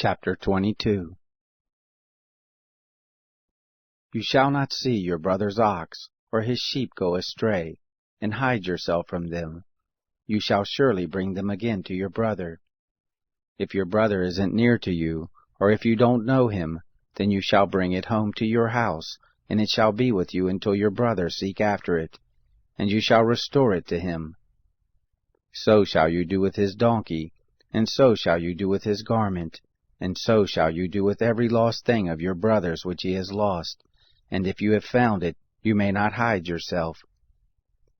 Chapter 22. You shall not see your brother's ox or his sheep go astray, and hide yourself from them. You shall surely bring them again to your brother. If your brother isn't near to you, or if you don't know him, then you shall bring it home to your house, and it shall be with you until your brother seek after it, and you shall restore it to him. So shall you do with his donkey, and so shall you do with his garment, and so shall you do with every lost thing of your brother's which he has lost. And if you have found it, you may not hide yourself.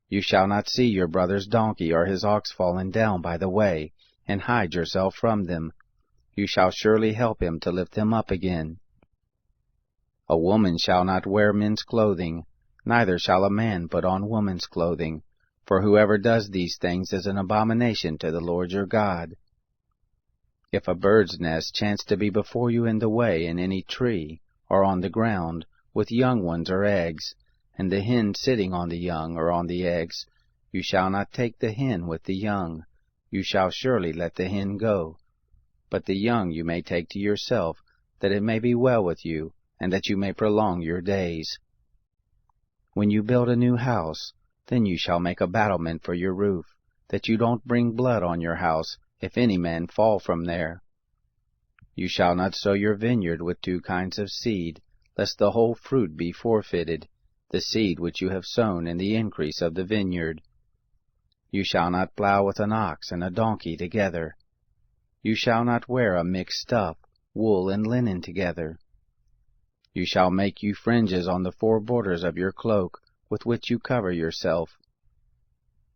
You shall not see your brother's donkey or his ox fallen down by the way, and hide yourself from them. You shall surely help him to lift them up again. A woman shall not wear men's clothing, neither shall a man put on woman's clothing, for whoever does these things is an abomination to the Lord your God. If a bird's nest chance to be before you in the way in any tree, or on the ground, with young ones or eggs, and the hen sitting on the young or on the eggs, you shall not take the hen with the young. You shall surely let the hen go. But the young you may take to yourself, that it may be well with you, and that you may prolong your days. When you build a new house, then you shall make a battlement for your roof, that you don't bring blood on your house, if any man fall from there. You shall not sow your vineyard with two kinds of seed, lest the whole fruit be forfeited, the seed which you have sown in the increase of the vineyard. You shall not plow with an ox and a donkey together. You shall not wear a mixed stuff, wool and linen together. You shall make you fringes on the four borders of your cloak, with which you cover yourself.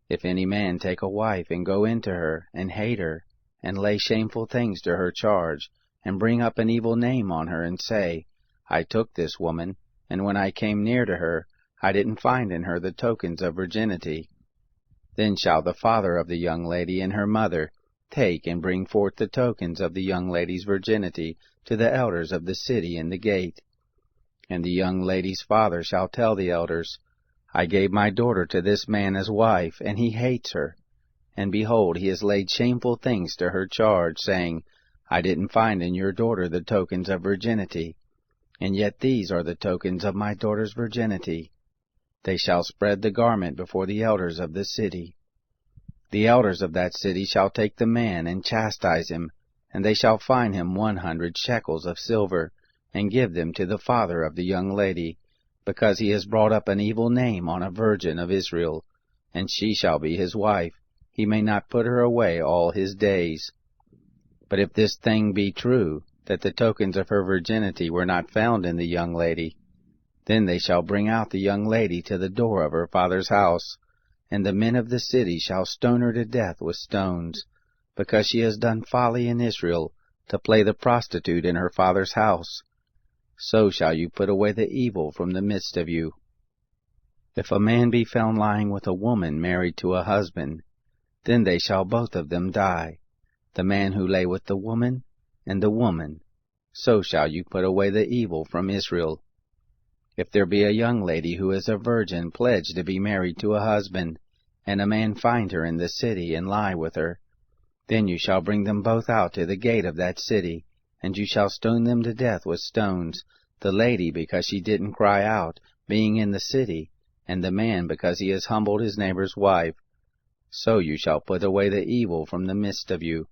If any man take a wife and go into her, and hate her, and lay shameful things to her charge, and bring up an evil name on her, and say, I took this woman, and when I came near to her, I didn't find in her the tokens of virginity, then shall the father of the young lady and her mother take and bring forth the tokens of the young lady's virginity to the elders of the city in the gate. And the young lady's father shall tell the elders, I gave my daughter to this man as wife, and he hates her. And behold, he has laid shameful things to her charge, saying, I didn't find in your daughter the tokens of virginity. And yet these are the tokens of my daughter's virginity. They shall spread the garment before the elders of the city. The elders of that city shall take the man and chastise him, and they shall fine him 100 shekels of silver, and give them to the father of the young lady, because he has brought up an evil name on a virgin of Israel, and she shall be his wife. He may not put her away all his days. But if this thing be true, that the tokens of her virginity were not found in the young lady, then they shall bring out the young lady to the door of her father's house, and the men of the city shall stone her to death with stones, because she has done folly in Israel, to play the prostitute in her father's house. So shall you put away the evil from the midst of you. If a man be found lying with a woman married to a husband, then they shall both of them die, the man who lay with the woman, and the woman. So shall you put away the evil from Israel. If there be a young lady who is a virgin pledged to be married to a husband, and a man find her in the city and lie with her, then you shall bring them both out to the gate of that city, and you shall stone them to death with stones, the lady because she didn't cry out, being in the city, and the man because he has humbled his neighbor's wife. So you shall put away the evil from the midst of you.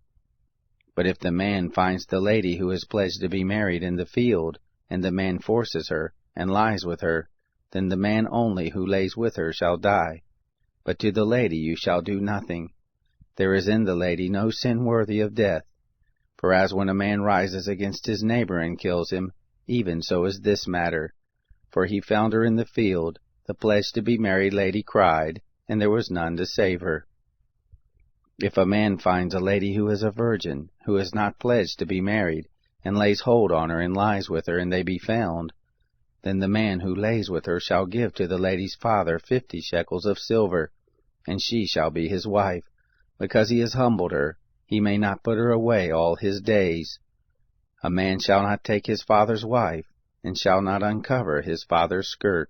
But if the man finds the lady who is pledged to be married in the field, and the man forces her, and lies with her, then the man only who lays with her shall die. But to the lady you shall do nothing. There is in the lady no sin worthy of death. For as when a man rises against his neighbor and kills him, even so is this matter. For he found her in the field, the pledged to be married lady cried, and there was none to save her. If a man finds a lady who is a virgin, who is not pledged to be married, and lays hold on her and lies with her, and they be found, then the man who lays with her shall give to the lady's father 50 shekels of silver, and she shall be his wife, because he has humbled her. He may not put her away all his days. A man shall not take his father's wife, and shall not uncover his father's skirt.